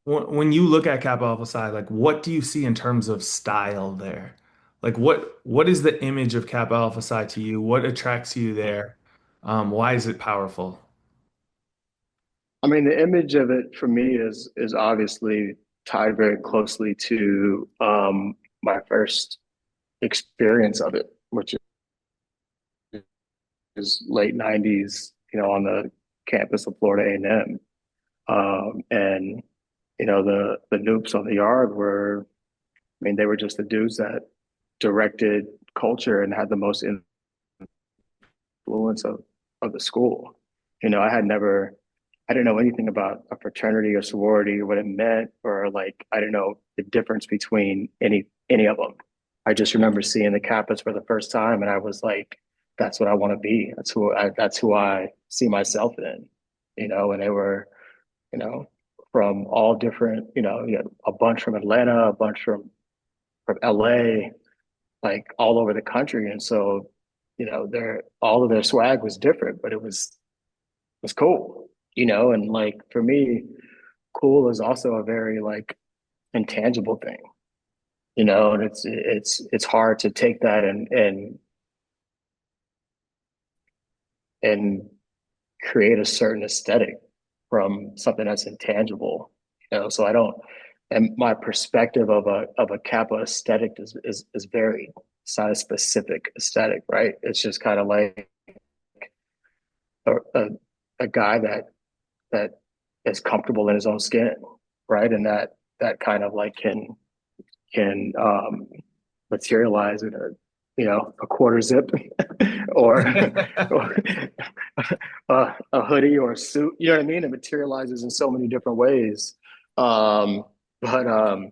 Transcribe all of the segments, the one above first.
when you look at Kappa Alpha Psi, like what do you see in terms of style there? Like what is the image of Kappa Alpha Psi to you? What attracts you there? Why is it powerful? I mean, the image of it for me is obviously tied very closely to my first experience of it, which is late '90s, on the campus of Florida A&M. And the noops on the yard were, I mean, they were just the dudes that directed culture and had the most influence of the school. I didn't know anything about a fraternity or sorority or what it meant, or like I didn't know the difference between any of them. I just remember seeing the Kappas for the first time, and I was like, "That's what I want to be. That's who I see myself in." And they were, you know, from all different, you had a bunch from Atlanta, a bunch from LA, like all over the country, and so their all of their swag was different, but it was cool, and like for me, cool is also a very like intangible thing, and it's hard to take that and create a certain aesthetic from something that's intangible, so I don't, and my perspective of a Kappa aesthetic is very, it's not a specific aesthetic, right? It's just kind of like a, a, a guy that is comfortable in his own skin, right? And that kind of like can materialize in a quarter zip or, or a hoodie or a suit. You know what I mean? It materializes in so many different ways. Um, but um,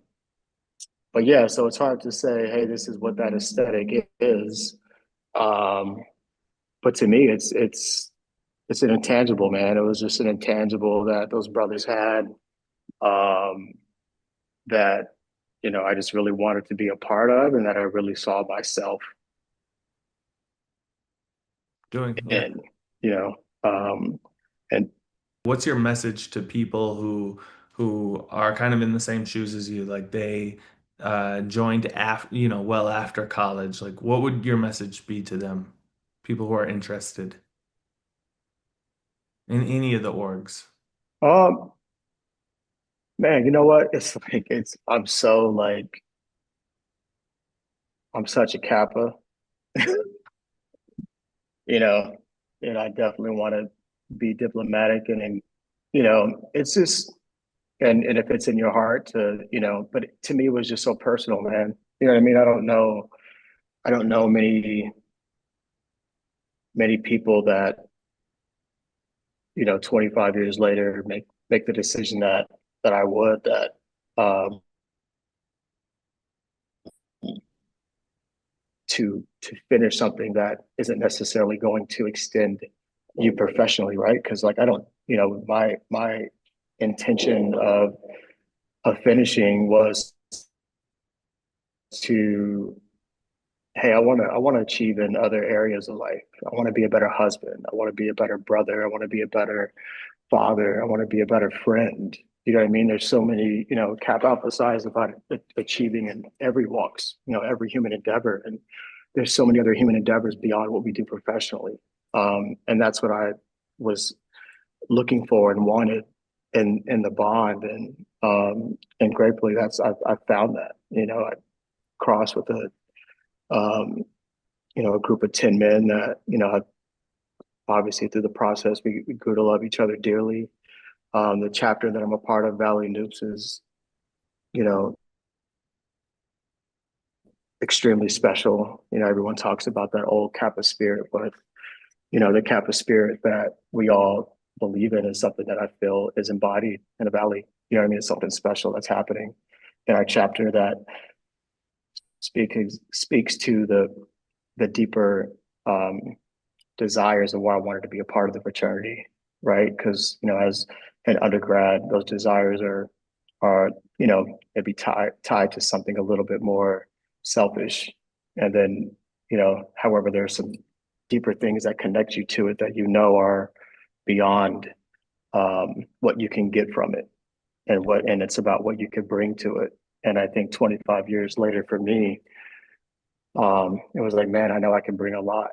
but yeah, so it's hard to say, hey, this is what that aesthetic is. Um, but to me, it's an intangible, man. It was just an intangible that those brothers had, um, that I just really wanted to be a part of, and that I really saw myself Doing, yeah. in. You know, and What's your message to people who are kind of in the same shoes as you? Like they joined after, well after college. Like what would your message be to them? People who are interested in any of the orgs. um, man, you know what? It's like I'm so like I'm such a Kappa, you know, and I definitely want to be diplomatic and it's just and if it's in your heart to, but to me it was just so personal, man. You know what I mean? I don't know many people that, 25 years later make the decision that I would, that um to finish something that isn't necessarily going to extend you professionally, right? Because like I don't, my intention of finishing was to, hey, I want to achieve in other areas of life. I want to be a better husband. I want to be a better brother. I want to be a better father. I want to be a better friend. You know what I mean? There's so many, Cap Alpha Psi is about achieving in every walks, every human endeavor. And there's so many other human endeavors beyond what we do professionally. And that's what I was looking for and wanted in the bond. And gratefully I found that, I crossed with a group of 10 men that, obviously through the process, we grew to love each other dearly. The chapter that I'm a part of, Valley Noops, is, you know, extremely special. Everyone talks about that old Kappa spirit, but, the Kappa spirit that we all believe in is something that I feel is embodied in the Valley. You know what I mean? It's something special that's happening in our chapter that speaks to the deeper desires of why I wanted to be a part of the fraternity, right? Because as an undergrad, those desires are maybe tied to something a little bit more selfish, and then however, there's some deeper things that connect you to it that are beyond what you can get from it. and it's about what you could bring to it. And I think 25 years later for me, it was like, man, I know I can bring a lot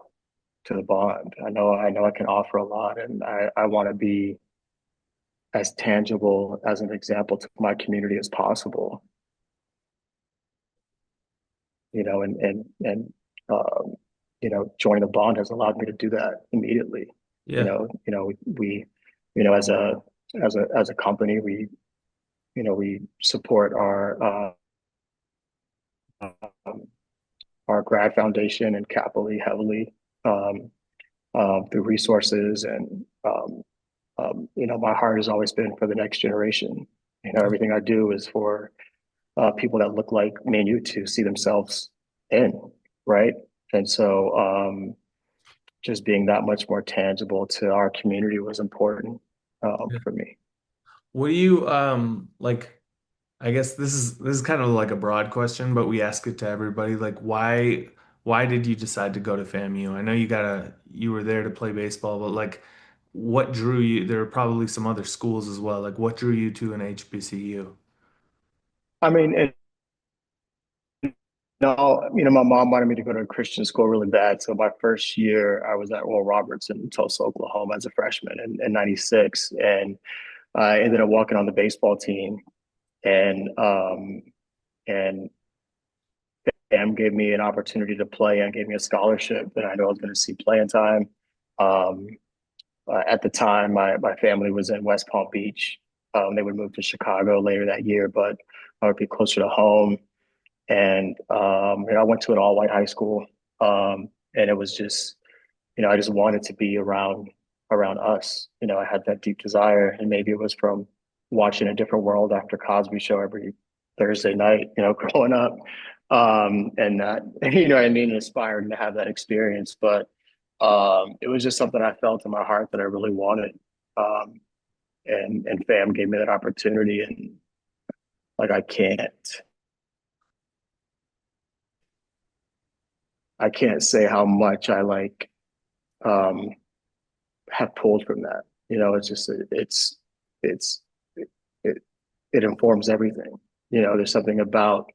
to the bond. I know I can offer a lot, and I want to be as tangible as an example to my community as possible. You know, and joining the bond has allowed me to do that immediately. Yeah. We as a company, we support um, our grad foundation and Kappa heavily um, through resources and my heart has always been for the next generation. Everything I do is for people that look like me and you to see themselves in, right? And so just being that much more tangible to our community was important Yeah. for me. What do you like? I guess this is kind of like a broad question, but we ask it to everybody. Like, why did you decide to go to FAMU? I know you were there to play baseball, but like, what drew you? There are probably some other schools as well. Like, what drew you to an HBCU? I mean, my mom wanted me to go to a Christian school really bad. So my first year, I was at Oral Roberts in Tulsa, Oklahoma, as a freshman in '96, and I ended up walking on the baseball team, and Bam gave me an opportunity to play and gave me a scholarship, and I know I was going to see playing time. Um, at the time, my family was in West Palm Beach. They would move to Chicago later that year, but I would be closer to home. And I went to an all white high school, and it was just I just wanted to be around us. I had that deep desire, and maybe it was from watching A Different World after Cosby Show every Thursday night, growing up, and that what I mean, inspired to have that experience. But it was just something I felt in my heart that I really wanted, um, and FAM gave me that opportunity, and like I can't say how much I um, have pulled from that. It's just it's it it informs everything. There's something about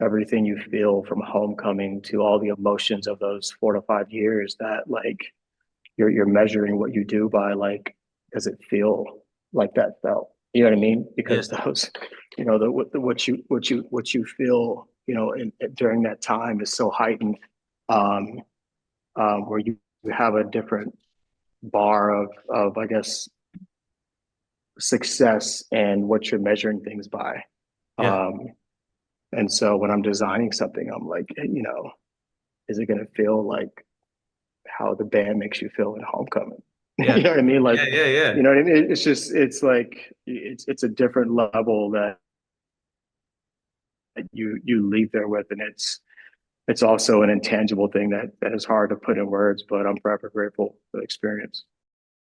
everything you feel from homecoming to all the emotions of those 4 to 5 years that like you're measuring what you do by like does it feel like that felt? You know what I mean? Yeah. Because those what you feel during that time is so heightened, um, where you have a different bar of I guess success and what you're measuring things by. Yeah. Um, and so when I'm designing something, I'm like, is it going to feel like how the band makes you feel in Homecoming? Yeah. You know what I mean? Like, Yeah. Yeah. Yeah. you know what I mean? It's just, it's like, it's a different level that you leave there with, and it's also an intangible thing that is hard to put in words. But I'm forever grateful for the experience.